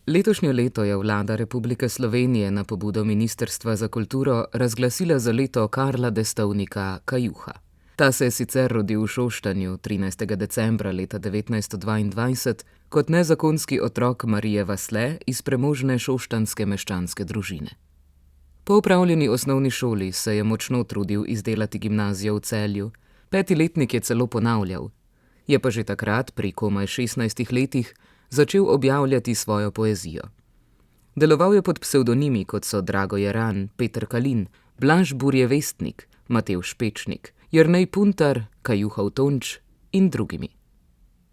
Letošnje leto je vlada Republike Slovenije na pobudo Ministrstva za kulturo razglasila za leto Karla Destovnika Kajuha. Ta se je sicer rodil v Šoštanju 13. decembra leta 1922 kot nezakonski otrok Marije Vasle iz premožne šoštanske meščanske družine. Po opravljeni osnovni šoli se je močno trudil izdelati gimnazijo v Celju, 5. letnik je celo ponavljal. Je pa že takrat, pri komaj 16 letih, začel objavljati svojo poezijo. Deloval je pod psevdonimi, kot so Drago Jeran, Peter Kalin, Blaž Burjevestnik, Matevž Pečnik, Jernej Puntar, Kajuhov Tonč in drugimi.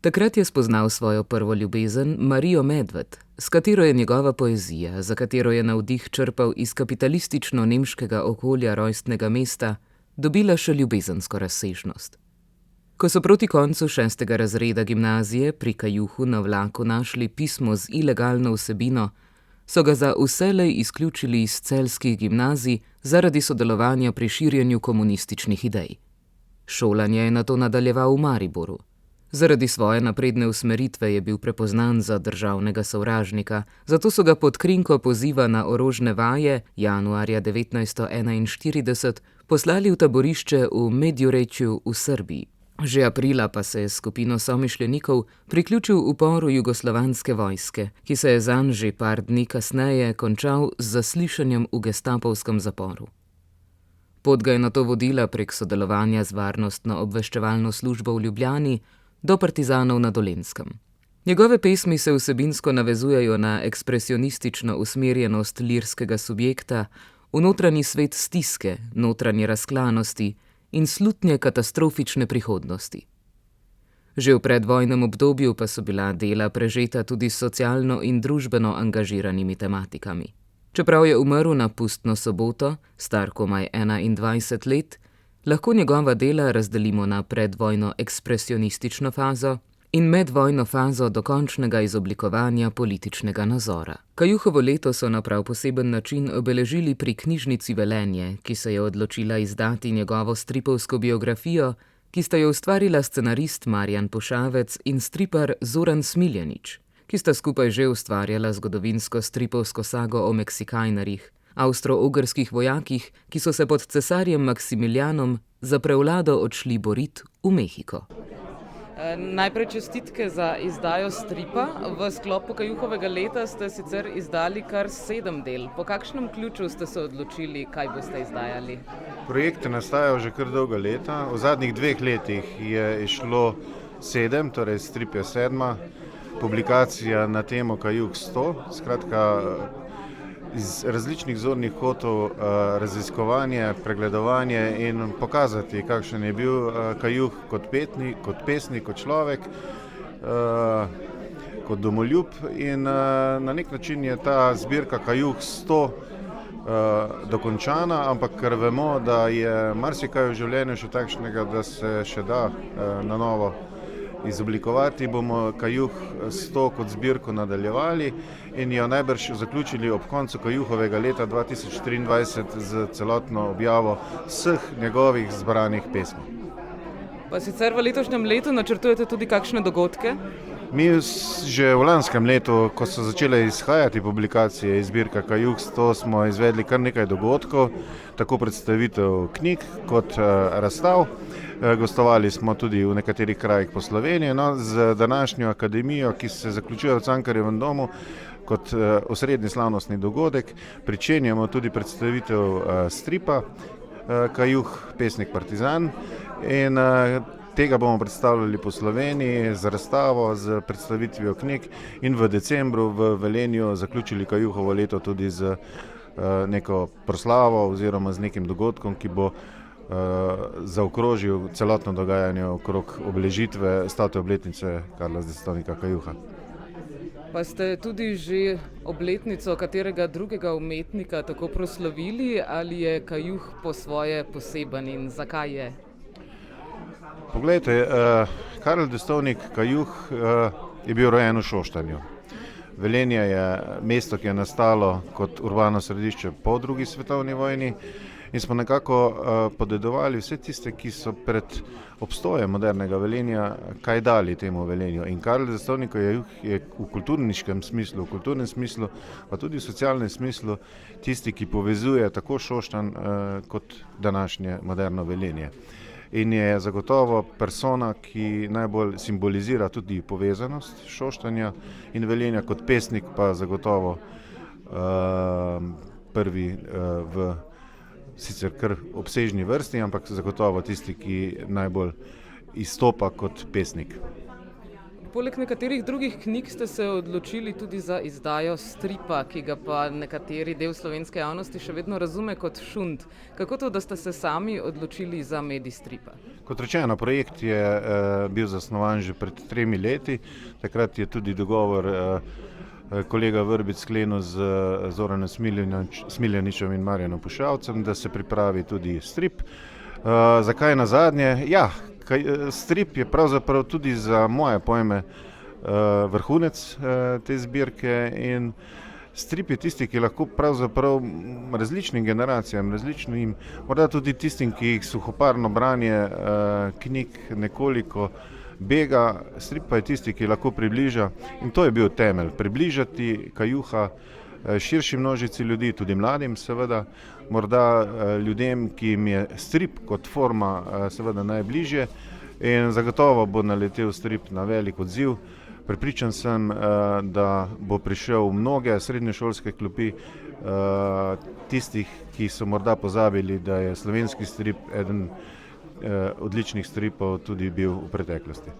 Takrat je spoznal svojo prvo ljubezen Marijo Medved, s katero je njegova poezija, za katero je navdih črpal iz kapitalistično-nemškega okolja rojstnega mesta, dobila še ljubezensko razsežnost. Ko so proti koncu 6. razreda gimnazije pri Kajuhu na vlaku našli pismo z ilegalno vsebino, so ga za vselej izključili iz celjskih gimnazij zaradi sodelovanja pri širjenju komunističnih idej. Šolanje je nato nadaljeval v Mariboru. Zaradi svoje napredne usmeritve je bil prepoznan za državnega sovražnika, zato so ga pod krinko poziva na orožne vaje januarja 1941 poslali v taborišče v Medjurečju v Srbiji. Že aprila pa se je s skupino somišljenikov priključil uporu jugoslovanske vojske, ki se je zanj že par dni kasneje končal z zaslišanjem v gestapovskem zaporu. Pot ga je nato vodila prek sodelovanja z varnostno-obveščevalno službo v Ljubljani do partizanov na Dolenjskem. Njegove pesmi se vsebinsko navezujejo na ekspresionistično usmerjenost lirskega subjekta, v notranji svet stiske, notranje razklanosti in slutnje katastrofične prihodnosti. Že v predvojnem obdobju pa so bila dela prežeta tudi s socialno in družbeno angažiranimi tematikami. Čeprav je umrl na pustno soboto, star komaj 21 let, lahko njegova dela razdelimo na predvojno ekspresionistično fazo in medvojno fazo dokončnega izoblikovanja političnega nazora. Kajuhovo leto so na prav poseben način obeležili pri Knjižnici Velenje, ki se je odločila izdati njegovo stripovsko biografijo, ki sta jo ustvarila scenarist Marjan Pušavec in stripar Zoran Smiljanić, ki sta skupaj že ustvarjala zgodovinsko stripovsko sago o Meksikajnarjih, avstro-ogrskih vojakih, ki so se pod cesarjem Maksimilijanom za prevlado odšli borit v Mehiko. Najprej čestitke za izdajo stripa. V sklopu Kajuhovega leta ste sicer izdali kar 7 del. Po kakšnem ključu ste se odločili, kaj boste izdajali? Projekt je nastajal že kar dolga leta. V zadnjih 2 letih je išlo 7, torej strip je 7. Publikacija na temo Kajuh 100. Skratka, iz različnih zornih kotov raziskovanje, pregledovanje in pokazati, kakšen je bil Kajuh kot pesnik, kot človek, kot domoljub. In na nek način je ta zbirka Kajuh 100 dokončana, ampak ker vemo, da je marsikaj v življenju še takšnega, da se še da na novo izoblikovati, bomo Kajuh 100 kot zbirko nadaljevali in jo najbrž zaključili ob koncu Kajuhovega leta 2023 z celotno objavo vseh njegovih zbranih pesmi. Pa sicer v letošnjem letu načrtujete tudi kakšne dogodke? Mi že v lanskem letu, ko so začele izhajati publikacije iz zbirke Kajuh 100, smo izvedli kar nekaj dogodkov, tako predstavitev knjig kot razstav. Gostovali smo tudi v nekaterih krajih po Sloveniji, z današnjo akademijo, ki se zaključuje v Cankarjevem domu kot osrednji slavnostni dogodek. Pričenjamo tudi predstavitev stripa Kajuh, pesnik partizan, in tega bomo predstavljali po Sloveniji z razstavo, z predstavitvijo knjig in v decembru v Velenju zaključili Kajuhovo leto tudi z neko proslavo oziroma z nekim dogodkom, ki bo zaokrožil celotno dogajanje okrog obeležitve 100. obletnice Karla Destovnika Kajuha. Pa ste tudi že obletnico katerega drugega umetnika tako proslavili, ali je Kajuh po svoje poseben in zakaj je? Poglejte, Karel Destovnik Kajuh je bil rojen v Šoštanju. Velenje je mesto, ki je nastalo kot urbano središče po drugi svetovni vojni in smo nekako podedovali vse tiste, ki so pred obstojem modernega Velenja kaj dali temu Velenju. In Karel Destovnik Kajuh je v kulturniškem smislu, v kulturnem smislu, pa tudi v socialnem smislu tisti, ki povezuje tako Šoštanj kot današnje moderno Velenje. In je zagotovo persona, ki najbolj simbolizira tudi povezanost Šoštanja in Velenja, kot pesnik pa zagotovo prvi v sicer kar obsežni vrsti, ampak zagotovo tisti, ki najbolj izstopa kot pesnik. Poleg nekaterih drugih knjig ste se odločili tudi za izdajo stripa, ki ga pa nekateri del slovenske javnosti še vedno razume kot šund. Kako to, da ste se sami odločili za medij stripa? Kot rečeno, projekt je bil zasnovan že pred 3 leti. Takrat je tudi dogovor kolega Vrbic sklenil z Zoranom Smiljaničem in Marjanom Pušavcem, da se pripravi tudi strip. Zakaj nazadnje? Ja, strip je pravzaprav tudi za moje pojme vrhunec te zbirke in strip je tisti, ki lahko pravzaprav različnim generacijam, različnim, morda tudi tistim, ki jih suhoparno branje knjig nekoliko bega, strip pa je tisti, ki lahko približa, in to je bil temelj, približati Kajuha širši množici ljudi, tudi mladim seveda, morda ljudem, ki jim je strip kot forma seveda najbližje, in zagotovo bo naletel strip na velik odziv. Prepričan sem, da bo prišel v mnoge srednješolske klopi tistih, ki so morda pozabili, da je slovenski strip eden odličnih stripov tudi bil v preteklosti.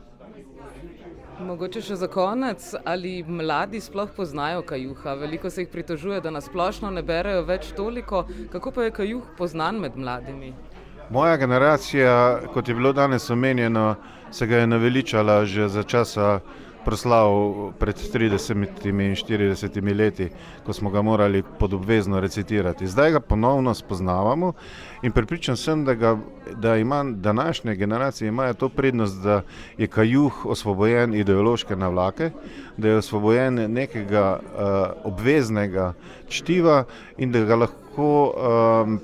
Mogoče še za konec, ali mladi sploh poznajo Kajuha? Veliko se jih pritožuje, da nasplošno ne berejo več toliko. Kako pa je Kajuh poznan med mladimi? Moja generacija, kot je bilo danes omenjeno, se ga je naveličala že za časa proslav pred 30 in 40 leti, ko smo ga morali podobvezno recitirati. Zdaj ga ponovno spoznavamo in prepričan sem, da ima današnje generacije imajo to prednost, da je Kajuh osvobojen ideološke navlake, da je osvobojen nekega obveznega čtiva in da ga lahko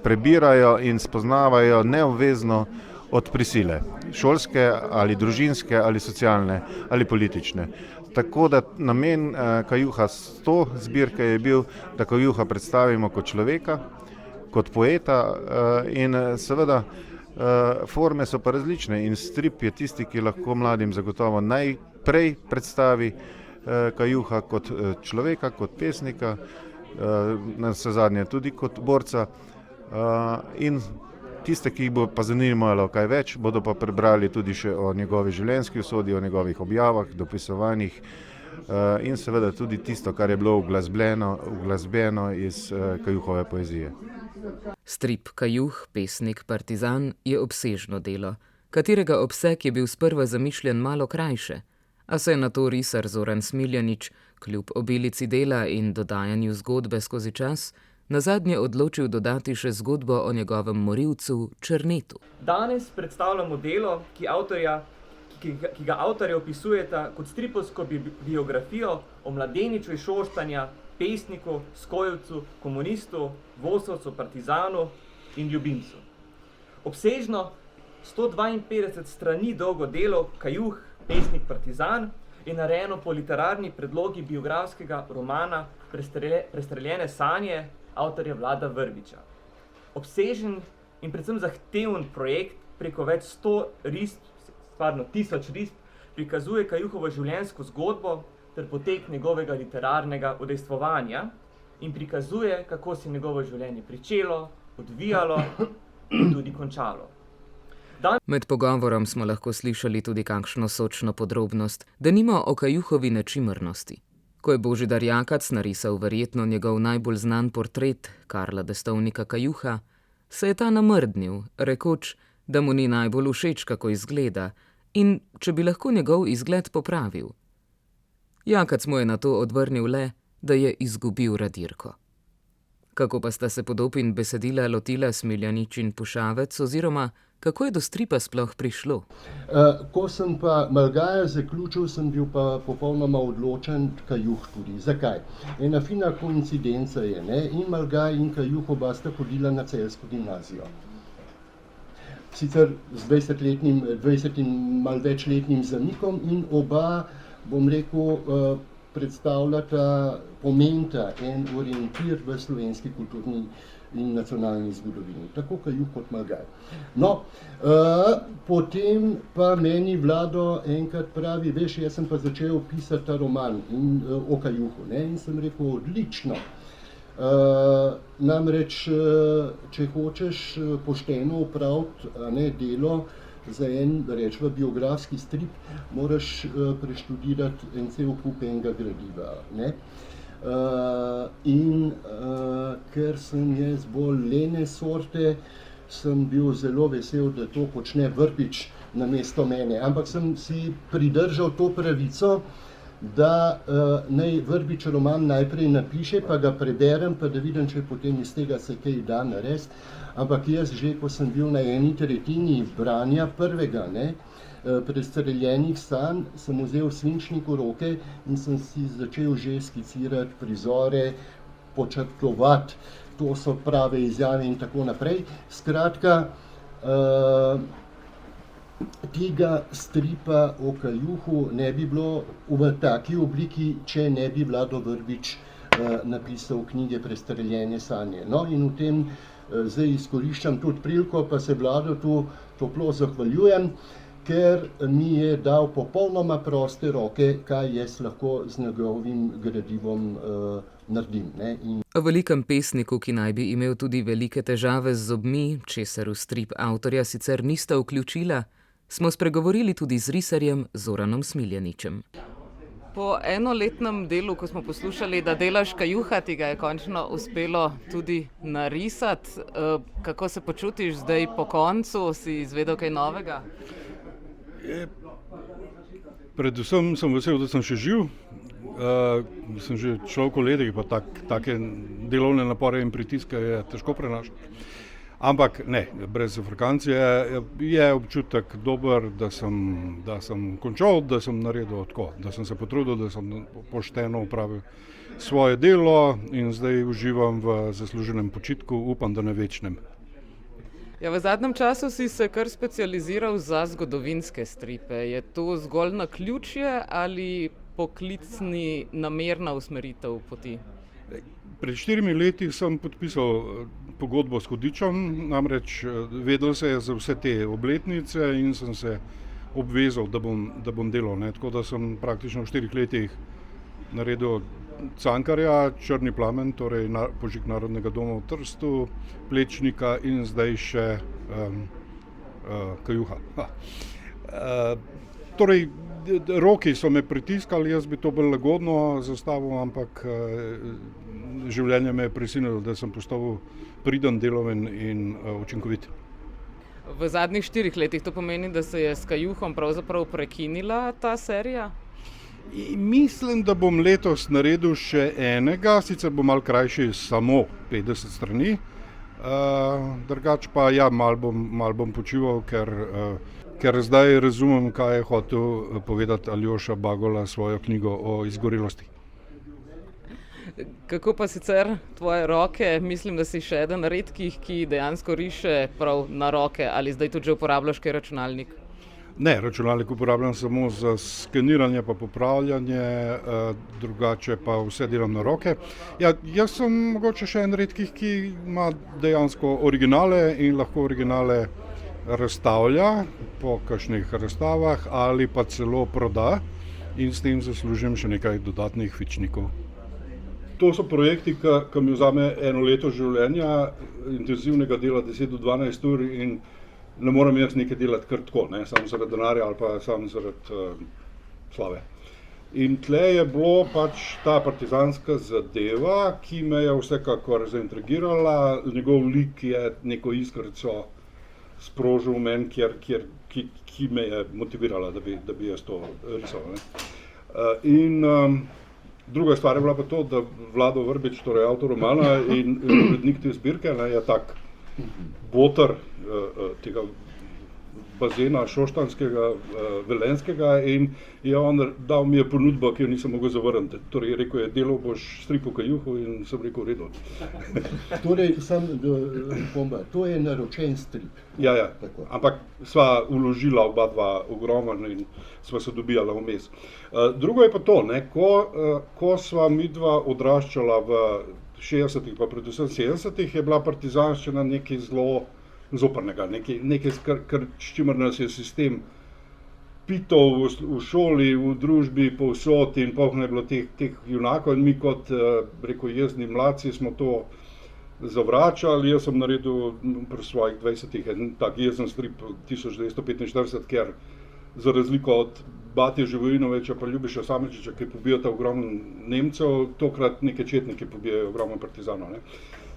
prebirajo in spoznavajo neobvezno od prisile, šolske ali družinske ali socialne ali politične. Tako da namen Kajuha s to zbirke je bil, da Kajuha predstavimo kot človeka, kot poeta in seveda forme so pa različne in strip je tisti, ki lahko mladim zagotovo najprej predstavi Kajuha kot človeka, kot pesnika, navsezadnje tudi kot borca in tiste, ki jih bo pa zanimalo kaj več, bodo pa prebrali tudi še o njegovi življenjski usodi, o njegovih objavah, dopisovanjih in seveda tudi tisto, kar je bilo uglasbeno iz Kajuhove poezije. Strip Kajuh, pesnik partizan, je obsežno delo, katerega obseg je bil sprva zamišljen malo krajše, a se je nato risar Zoran Smiljanič, kljub obilici dela in dodajanju zgodbe skozi čas, nazadnje odločil dodati še zgodbo o njegovem morilcu Črnetu. Danes predstavljamo delo, ki ga avtorja opisujeta kot stripovsko biografijo o mladeniču iz Šoštanja, pesniku, skojevcu, komunistu, vosovcu, partizanu in ljubimcu. Obsežno 152 strani dolgo delo Kajuh, pesnik partizan, je narejeno po literarni predlogi biografskega romana Prestreljene sanje avtorja Vlada Vrbiča. Obsežen in predvsem zahteven projekt preko več 1000 risb prikazuje Kajuhovo življenjsko zgodbo ter potek njegovega literarnega udejstvovanja in prikazuje, kako se njegovo življenje pričelo, odvijalo in tudi končalo. Med pogovorom smo lahko slišali tudi kakšno sočno podrobnost, denimo o Kajuhovi nečimrnosti. Ko je Božidar Jakac narisal verjetno njegov najbolj znan portret Karla Destovnika Kajuha, se je ta namrdnil, rekoč, da mu ni najbolj všeč, kako izgleda in če bi lahko njegov izgled popravil. Jakac mu je nato odvrnil le, da je izgubil radirko. Kako pa sta se podob in besedila lotila Smiljanič in Pušavec oziroma Kako je do stripa sploh prišlo? Ko sem pa Malgaja zaključil, sem bil pa popolnoma odločen Kajuh tudi. Zakaj? Ena fina koincidenca je, ne? In Malgaj in Kajuh oba sta hodila na celjsko gimnazijo. Sicer z 20 in malo večletnim zamikom in oba, bom rekel, predstavljata, pomenita en orientir v slovenski kulturni in nacionalni zgodovini, tako Kajuh kot Malgaj. No, potem pa meni Vlado enkrat pravi, veš, jaz sem pa začel pisati ta roman o Kajuhu, ne, in sem rekel, odlično. Namreč, če hočeš pošteno opraviti delo za en, rečva, biografski strip, moraš preštudirati en cel kup enega gradiva, ne. Ker sem jaz bolj lene sorte, sem bil zelo vesel, da to počne Vrbič namesto mene. Ampak sem si pridržal to pravico, da naj Vrbič roman najprej napiše, pa ga preberem, pa da vidim, če potem iz tega se kaj da narediti. Ampak jaz že, ko sem bil na eni tretjini branja prvega, ne, Prestreljenih sanj, sem vzel svinčnik v roke in sem si začel že skicirati prizore, počrtovati, to so prave izjave in tako naprej. Skratka, tega stripa o Kajuhu ne bi bilo v taki obliki, če ne bi Vlado Vrbič napisal knjige Prestreljene sanje. No, in v tem zdaj izkoriščam tudi priliko, pa se Vlado tu toplo zahvaljujem, ker mi je dal popolnoma proste roke, kaj jaz lahko z njegovim gradivom naredim, ne. O velikem pesniku, ki naj bi imel tudi velike težave z zobmi, česar v strip avtorja sicer nista vključila, smo spregovorili tudi z risarjem Zoranom Smiljaničem. Po enoletnem delu, ko smo poslušali, da delaš Kajuha, ti ga je končno uspelo tudi narisati. Kako se počutiš zdaj po koncu? Si izvedel kaj novega? Predvsem sem vesel, da sem še živ. Sem že človek v letih, pa take delovne napore in pritiske je težko prenašati. Ampak ne, brez frkancije je občutek dober, da sem končal, da sem naredil tako, da sem se potrudil, da sem pošteno opravil svoje delo in zdaj uživam v zasluženem počitku, upam, da ne večnem. Ja, v zadnjem času si se kar specializiral za zgodovinske stripe. Je to zgolj naključje ali poklicni namerna usmeritev poti? Pred 4 leti sem podpisal pogodbo s Hudičem, namreč vedel se je za vse te obletnice in sem se obvezal, da bom delal, ne. Tako da sem praktično v 4 letih naredil Cankarja, Črni plamen, torej Požig Narodnega doma v Trstu, Plečnika in zdaj še Kajuha. Torej, roki so me pritiskali, jaz bi to bolj lagodno zastavil, ampak življenje me je prisililo, da sem postal priden, deloven in učinkovit. V zadnjih 4 letih to pomeni, da se je s Kajuhom pravzaprav prekinila ta serija? Mislim, da bom letos naredil še enega, sicer bo malo krajši, samo 50 strani. Drugače pa ja, malo bom počival, ker zdaj razumem, kaj je hotel povedati Aljoša Bagola svojo knjigo o izgorelosti. Kako pa sicer tvoje roke? Mislim, da si še eden redkih, ki dejansko riše prav na roke, ali zdaj tudi že uporabljaš kaj računalnik? Ne, računalnik uporabljam samo za skeniranje pa popravljanje, drugače pa vse delam na roke. Ja, jaz sem mogoče še en redkih, ki ima dejansko originale in lahko originale razstavlja po kakšnih razstavah ali pa celo proda in s tem zaslužim še nekaj dodatnih fičnikov. To so projekti, ki mi vzame eno leto življenja, intenzivnega dela 10 do 12 ur in ne morem jaz nekaj delati kar tako, ne, samo zaradi denarja ali pa samo zaradi slave. In tle je bilo pač ta partizanska zadeva, ki me je vsekakor zaintrigirala. Njegov lik je neko iskrico sprožil v meni, ki me je motivirala, da bi jaz to risal, ne. Druga stvar je bila pa to, da Vlado Vrbič, torej avtor romana in urednik te zbirke, je tak boter tega bazena šoštanskega, velenskega in je on dal mi je ponudbo, ki jo nisem mogel zavrniti. Torej rekel je, delal boš strip o Kajuhu in sem rekel, v redu. Torej, pomba, to je naročen strip. Ja, Tako. ampak sva vložila oba dva ogromno in sva se dobijala vmes. Drugo je pa to, ne, ko sva midva odraščala v 60-ih, pa predvsem 70-ih, je bila partizanščina nekaj zelo zoprnega, nekaj s čimer nas je sistem pitov v šoli, v družbi, povsod in polno je bilo teh junakov in mi kot, rekel, jezni mladci smo to zavračali. Jaz sem naredil pri svojih 20-ih en tak jezen strip 1945, ker za razliko od Batje Živojinovića pa Ljubiša Samečiča, ki pobijata ogromno Nemcev, tokrat neke četnike pobijajo ogromno partizanov. Ne.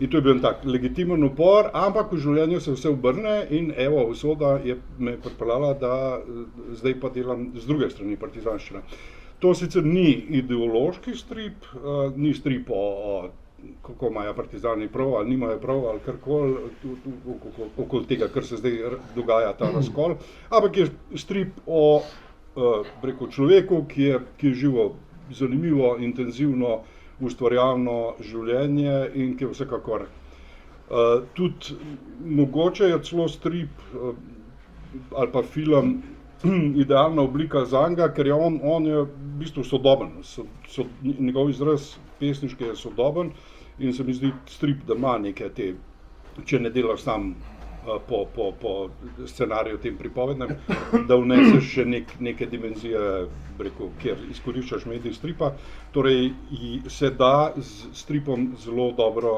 In to je bil en tak legitimen upor, ampak v življenju se vse obrne in evo, usoda je me pripeljala, da zdaj pa delam z druge strani partizanščine. To sicer ni ideološki strip, ni strip o kako imajo partizani prav ali nimajo prav ali karkoli okoli tega, kar se zdaj dogaja, ta razkol, ampak je strip o rekel, človeku, ki je živel zanimivo, intenzivno, ustvarjalno življenje in ki je vsekakor tudi mogoče je celo strip ali pa film idealna oblika zanj, ker je on je v bistvu sodoben, njegov izraz pesniški je sodoben in se mi zdi strip, da ima neke te, če ne delaš sam po scenariju tem pripovednem, da vneseš še neke dimenzije, rekel, kjer izkoriščaš medij stripa. Torej se da s stripom zelo dobro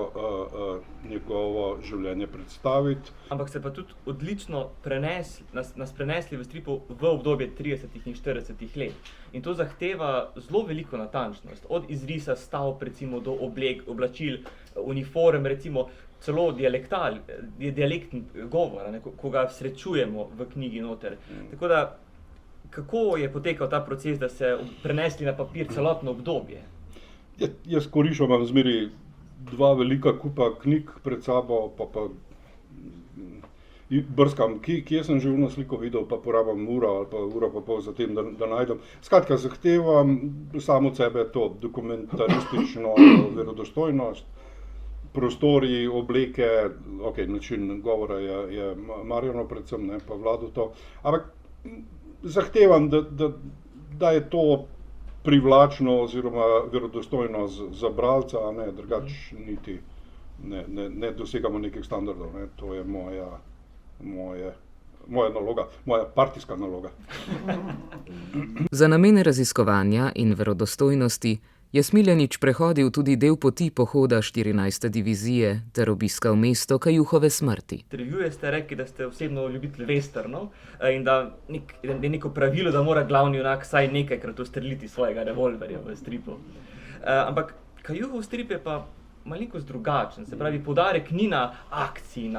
njegovo življenje predstaviti. Ampak se pa tudi odlično nas prenesli v stripu v obdobje 30 in 40 let. In to zahteva zelo veliko natančnost, od izrisa stavb recimo do oblačil, uniform, recimo celo dialektni govor, ko ga srečujemo v knjigi noter. Tako da, kako je potekal ta proces, da se prenesli na papir celotno obdobje? Jaz koriščam imam zmeri dva velika kupa knjig pred sabo, pa brskam, kje sem že eno sliko videl, pa porabim uro ali pa uro pa pol za tem, da najdem. Skratka, zahtevam samo od sebe to dokumentaristično verodostojnost, prostori, obleke, način govora je Marjano predvsem, ne, pa Vlado to, ampak zahtevam, da je to privlačno oziroma verodostojno za bralca, a ne, drugače niti ne dosegamo nekih standardov, ne, to je moja naloga, moja partijska naloga. Za namene raziskovanja in verodostojnosti je Smiljanić prehodil tudi del poti pohoda 14. divizije ter obiskal mesto Kajuhove smrti. V intervjuju ste rekli, da ste osebno ljubitelj westernov in da je neko pravilo, da mora glavni junak vsaj nekajkrat ustreliti svojega revolverja v stripu. Ampak Kajuhov strip je pa malenkost drugačen, se pravi, poudarek ni na akciji,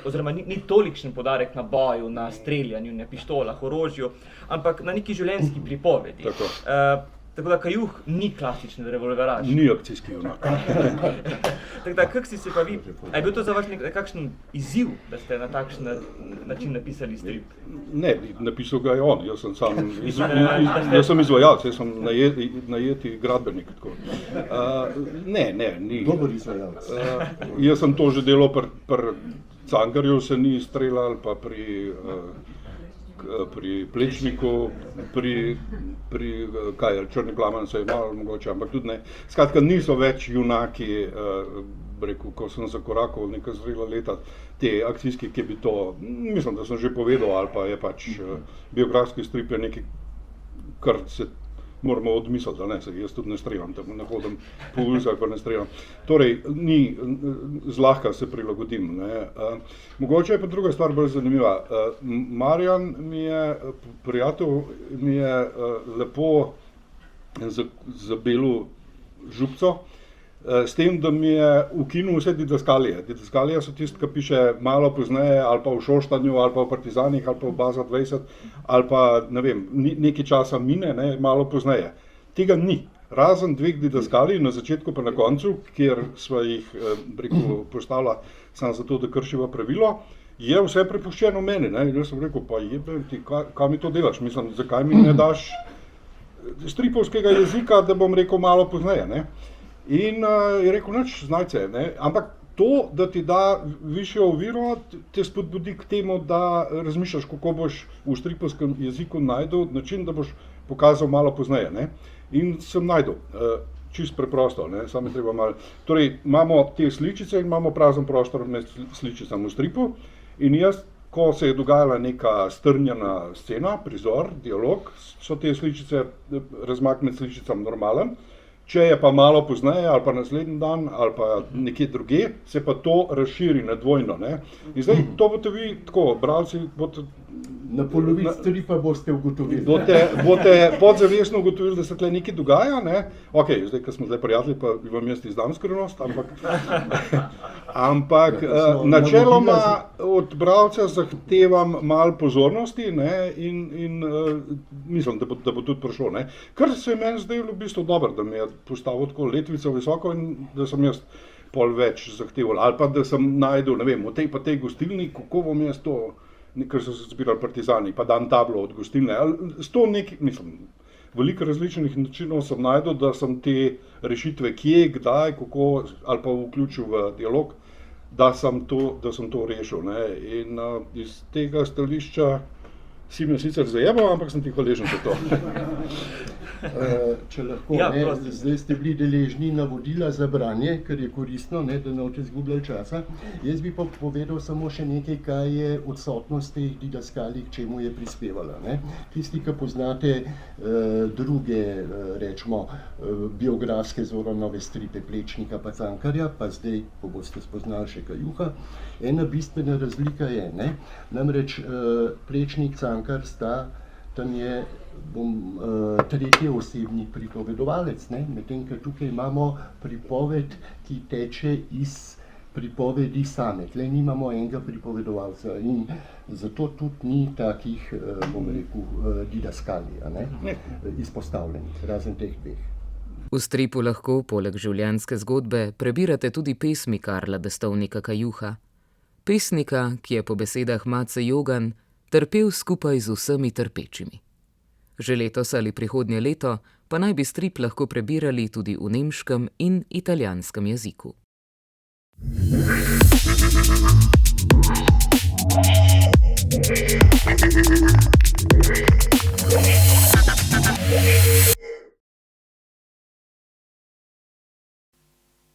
oziroma ni tolikšen poudarek na boju, na streljanju, na pištolah, orožju, ampak na neki življenjski pripovedi. Tako da Kajuh ni klasični revolveraš. Ni akcijski junak. Tako da, kako si se pa vi, a je bil to za vas nekakšen izziv, da ste na takšen način napisali strip? Ne, napisal ga je on, jaz sem izvajalec, jaz sem najeti gradbenik. Ne, ni. Dober izvajalec. Jaz sem to že delal pri Cankarju, se ni streljal, pa pri Plečniku, pri Črni plamen se je malo mogoče, ampak tudi ne. Skratka, niso več junaki, rekel, ko sem zakorakal neka zrela leta, te akcijski, ki bi to, mislim, da sem že povedal, ali pa je pač biografski strip je nekaj, kar se moramo odmisliti, da ne, jaz tudi ne streljam, tam ne hodim po ulicah, pa ne streljam. Torej, zlahka se prilagodim, ne. Mogoče je pa druga stvar bolj zanimiva. Marjan prijatelj mi je lepo zabelil župco, s tem, da mi je ukinil vse didaskalije. Didaskalije so tiste, ki piše malo pozneje, ali pa v Šoštanju, ali pa v Partizanih, ali pa v Baza 20, ali pa, ne vem, nekaj časa mine, ne, malo pozneje. Tega ni. Razen dveh didaskalij, na začetku pa na koncu, kjer sva jih, rekel, postavila samo zato, da kršiva pravilo. je vse prepuščeno meni, ne, in jaz sem rekel, pa jebem ti, kaj mi to delaš, mislim, zakaj mi ne daš stripovskega jezika, da bom rekel malo pozneje, ne. In je rekel, nič, znajce, ne, ampak to, da ti da višjo oviro, te spodbudi k temu, da razmišljaš, kako boš v stripovskem jeziku najdel način, da boš pokazal malo pozneje, ne. In sem najdel, čisto preprosto, ne, samo je treba malo, torej imamo te sličice in imamo prazen prostor med sličicami v stripu in jaz, ko se je dogajala neka strnjena scena, prizor, dialog, so te sličice, razmak med sličicami normalen. Če je pa malo pozneje ali pa naslednji dan ali pa nekje drugje, se pa to razširi na dvojno, ne. In zdaj to boste vi tako, bralci, boste Na polovici stripa boste ugotovili. Boste podzavestno ugotovili, da se tle nekaj dogaja, ne. Okej, zdaj, ko smo zdaj prijatelji, pa vam jaz izdam skrivnost, ampak načeloma od bralca zahtevam malo pozornosti, ne, in mislim, da bo tudi prišlo, ne. Kar se je meni zdelo v bistvu dobro, da mi je postavil tako letvico visoko in da sem jaz pol več zahteval, ali pa da sem najdel, ne vem, v tej pa tej gostilni, kako bom jaz to, ker so se zbirali partizani, pa dan tablo od gostilne, ali s to nekaj, mislim, veliko različnih načinov sem najdel, da sem te rešitve kje, kdaj, kako, ali pa vključil v dialog, da sem to rešil, ne, in iz tega stališča si me sicer zajebal, ampak sem ti hvaležen za to. Če lahko, ne, zdaj ste bili deležni navodila za branje, ker je koristno, ne, da ne boste izgubljali časa. Jaz bi pa povedal samo še nekaj, kaj je odsotnost teh didaskalij, k čemu je prispevala, ne. Tisti, ki poznate druge, rečemo, biografske Zoranove stripe, Plečnika pa Cankarja, pa zdaj, ko boste spoznali še Kajuha, ena bistvena razlika je, ne, namreč Plečnik, Cankar sta, tam je tretji osebni pripovedovalec, ne? Medtem ko tukaj imamo pripoved, ki teče iz pripovedi same. Tle nimamo enega pripovedovalca in zato tudi ni takih, bom rekel, didaskalij, ne? Izpostavljenih, razen teh dveh. V stripu lahko poleg življenjske zgodbe prebirate tudi pesmi Karla Destovnika Kajuha. Pesnika, ki je po besedah Mace Jogan trpel skupaj z vsemi trpečimi. Že letos ali prihodnje leto pa naj bi strip lahko prebirali tudi v nemškem in italijanskem jeziku.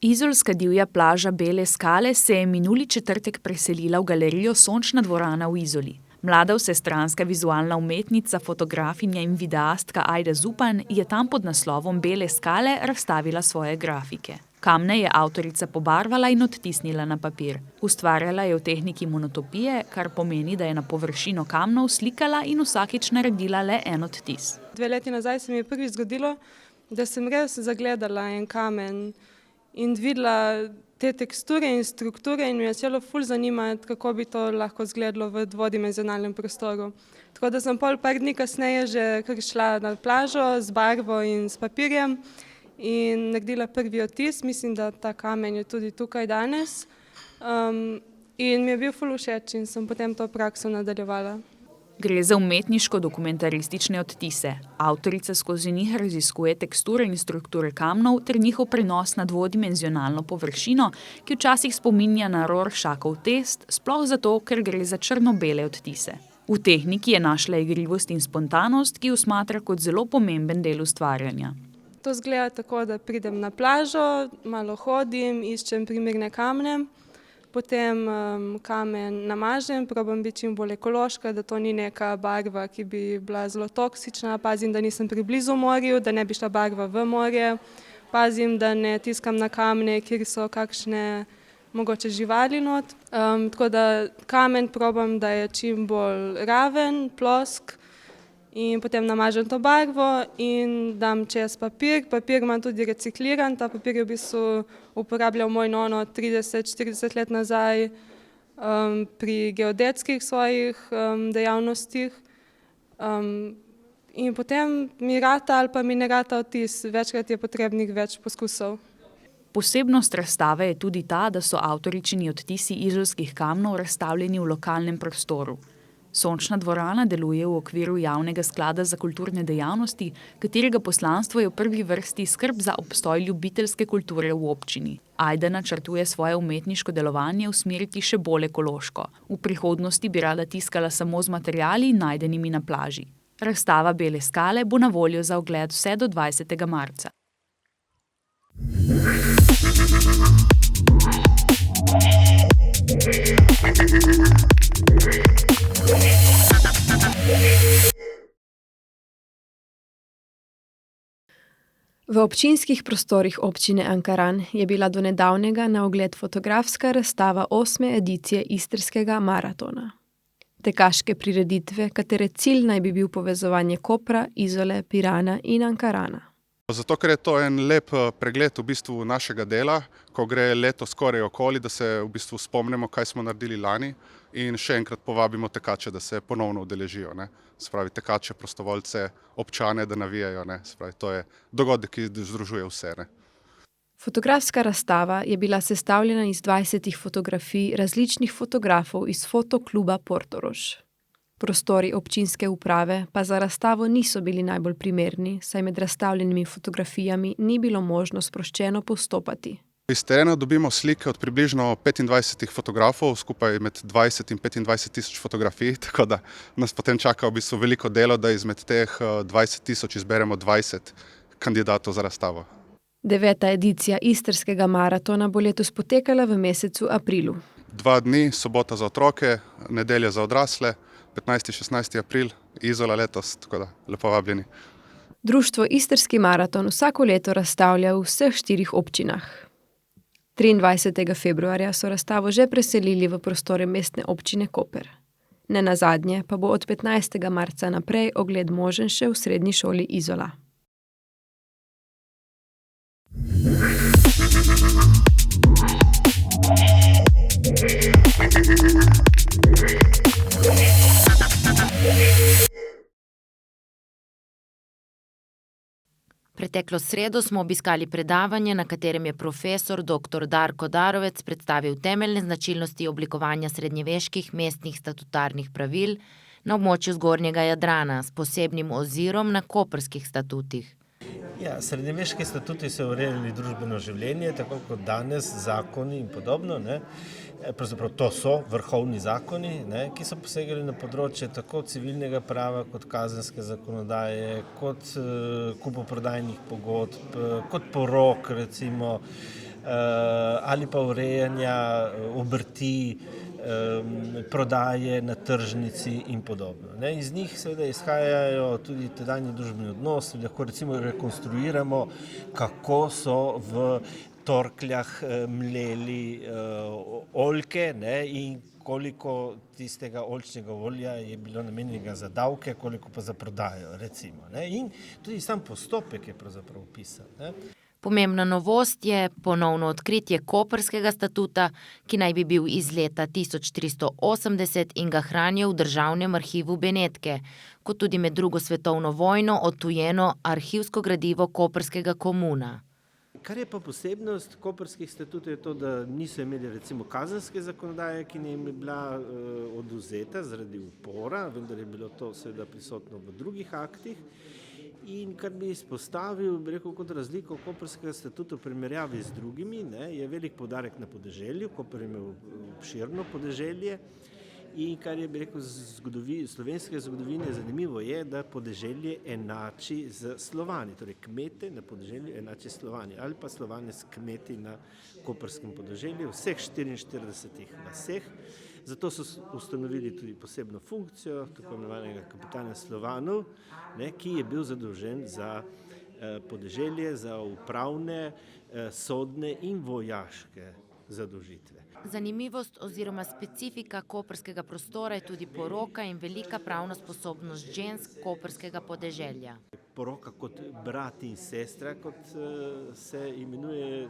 Izolska divja plaža Bele skale se je minuli četrtek preselila v galerijo Sončna dvorana v Izoli. Mlada vsestranska vizualna umetnica, fotografinja in videastka Ajda Zupan je tam pod naslovom Bele skale razstavila svoje grafike. Kamne je avtorica pobarvala in odtisnila na papir. Ustvarjala je v tehniki monotopije, kar pomeni, da je na površino kamnov slikala in vsakič naredila le en odtis. 2 leti nazaj se mi je prvič zgodilo, da sem res zagledala en kamen in videla te teksture in strukture in mi je celo ful zanimati, kako bi to lahko izgledalo v dvodimenzionalnem prostoru. Tako da sem par dni kasneje že kar šla na plažo z barvo in s papirjem in naredila prvi odtis. Mislim, da ta kamen je tudi tukaj danes. In mi je bil ful všeč in sem potem to prakso nadaljevala. Gre za umetniško-dokumentaristične odtise. Avtorica skozi njih raziskuje teksture in strukture kamnov ter njihov prenos na dvodimenzionalno površino, ki včasih spominja na Rorschachov test, sploh zato, ker gre za črno-bele odtise. V tehniki je našla igrivost in spontanost, ki jo smatra kot zelo pomemben del ustvarjanja. To izgleda tako, da pridem na plažo, malo hodim, iščem primerne kamne, potem kamen namažem, probam biti čim bolj ekološka, da to ni neka barva, ki bi bila zelo toksična, pazim, da nisem preblizu morju, da ne bi šla barva v morje, pazim, da ne tiskam na kamne, kjer so kakšne mogoče živali not. Tako da kamen probam, da je čim bolj raven, plosk in potem namažem to barvo in dam čez papir. Papir imam tudi recikliran, ta papir je v bistvu uporabljal moj nono 30-40 let nazaj pri geodetskih svojih dejavnostih. In potem mi rata ali pa mi ne rata odtis, večkrat je potrebnih več poskusov. Posebnost razstave je tudi ta, da so avtoričini odtisi izolskih kamnov razstavljeni v lokalnem prostoru. Sončna dvorana deluje v okviru Javnega sklada za kulturne dejavnosti, katerega poslanstvo je v prvi vrsti skrb za obstoj ljubiteljske kulture v občini. Ajda načrtuje svoje umetniško delovanje usmeriti še bolj ekološko. V prihodnosti bi rada tiskala samo z materiali, najdenimi na plaži. Razstava Bele skale bo na voljo za ogled vse do 20. marca. V občinskih prostorih občine Ankaran je bila do nedavnega na ogled fotografska razstava 8. edicije Istrskega maratona. Tekaške prireditve, katere cilj naj bi bil povezovanje Kopra, Izole, Pirana in Ankarana. Zato, ker je to en lep pregled v bistvu našega dela, ko gre leto skoraj okoli, da se v bistvu spomnimo, kaj smo naredili lani in še enkrat povabimo tekače, da se ponovno udeležijo. Se pravi, tekače, prostovoljce, občane, da navijajo. Se pravi, to je dogodek, ki združuje vse. Fotografska razstava je bila sestavljena iz 20 fotografij različnih fotografov iz Fotokluba Portorož. Prostori občinske uprave pa za razstavo niso bili najbolj primerni, saj med razstavljenimi fotografijami ni bilo možno sproščeno postopati. Iz terena dobimo slike od približno 25 fotografov, skupaj med 20 in 25 tisoč fotografij, tako da nas potem čaka v bistvu veliko delo, da izmed teh 20 tisoč izberemo 20 kandidatov za razstavo. 9. edicija Istrskega maratona bo letos potekala v mesecu aprilu. 2 dni, sobota za otroke, nedelja za odrasle, 15. 16. april, Izola letos, tako da lepo vabljeni. Društvo Istrski maraton vsako leto razstavlja v vseh 4 občinah. 23. februarja so razstavo že preselili v prostore mestne občine Koper. Nenazadnje pa bo od 15. marca naprej ogled možen še v srednji šoli Izola. Preteklo sredo smo obiskali predavanje, na katerem je profesor dr. Darko Darovec predstavil temeljne značilnosti oblikovanja srednjeveških mestnih statutarnih pravil na območju Zgornjega Jadrana s posebnim ozirom na koprskih statutih. Srednjeveški statuti so urejali družbeno življenje, tako kot danes, zakoni in podobno. Pravzaprav to so vrhovni zakoni, ki so posegali na področje tako civilnega prava, kot kazenske zakonodaje, kot kupoprodajnih pogodb, kot porok, recimo, ali pa urejanja obrti, prodaje na tržnici in podobno. Iz njih seveda izhajajo tudi tedanji družbeni odnosi, lahko recimo rekonstruiramo, kako so v torkljah mleli oljke in koliko tistega oljčnega olja je bilo namenjenega za davke, koliko pa za prodajo, recimo. In tudi sam postopek je pravzaprav opisan. Pomembna novost je ponovno odkritje koprskega statuta, ki naj bi bil iz leta 1380 in ga hranijo v Državnem arhivu Benetke, kot tudi med drugo svetovno vojno odtujeno arhivsko gradivo koprskega komuna. Kar je pa posebnost koprskih statutov je to, da niso imeli recimo kazenske zakonodaje, ki jim je bila odvzeta zaradi upora, vendar je bilo to seveda prisotno v drugih aktih. In kar bi izpostavil, bi rekel, kot razliko koprskega statuta v primerjavi z drugimi, je velik poudarek na podeželju, Koper je imel obširno podeželje. In kar je, bi rekel, slovenske zgodovine zanimivo je, da podeželje enači z Slovani, torej kmete na podeželju enači Slovani ali pa Slovane s kmeti na koprskem podeželju, vseh 44 vaseh. Zato so ustanovili tudi posebno funkcijo, tako imenovanega kapitana Slovanov, ki je bil zadolžen za podeželje, za upravne, sodne in vojaške zadolžitve. Zanimivost oziroma specifika koprskega prostora je tudi poroka in velika pravna sposobnost žensk koprskega podeželja. Poroka kot brat in sestra, kot se imenuje,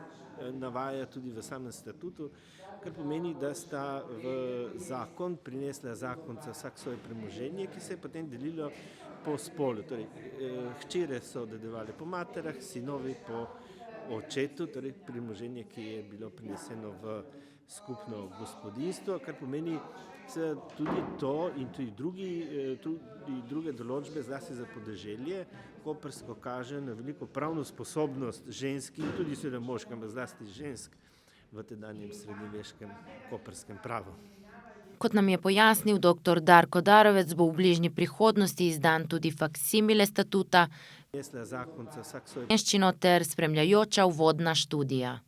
navaja tudi v samem statutu, kar pomeni, da sta v zakon prinesla zakonca vsak svoje premoženje, ki se je potem delilo po spolu. Torej, hčere so dedovali po materah, sinovi po očetu, torej premoženje, ki je bilo prineseno v skupno gospodinstvo, kar pomeni tudi to in tudi druge določbe, zlasti za podeželje, koprsko kaže na veliko pravno sposobnost žensk in tudi seveda moških, ampak zlasti žensk v tedanjem srednjeveškem koprskem pravu. Kot nam je pojasnil dr. Darko Darovec, bo v bližnji prihodnosti izdan tudi faksimile statuta, slovenščino ter spremljajoča uvodna študija.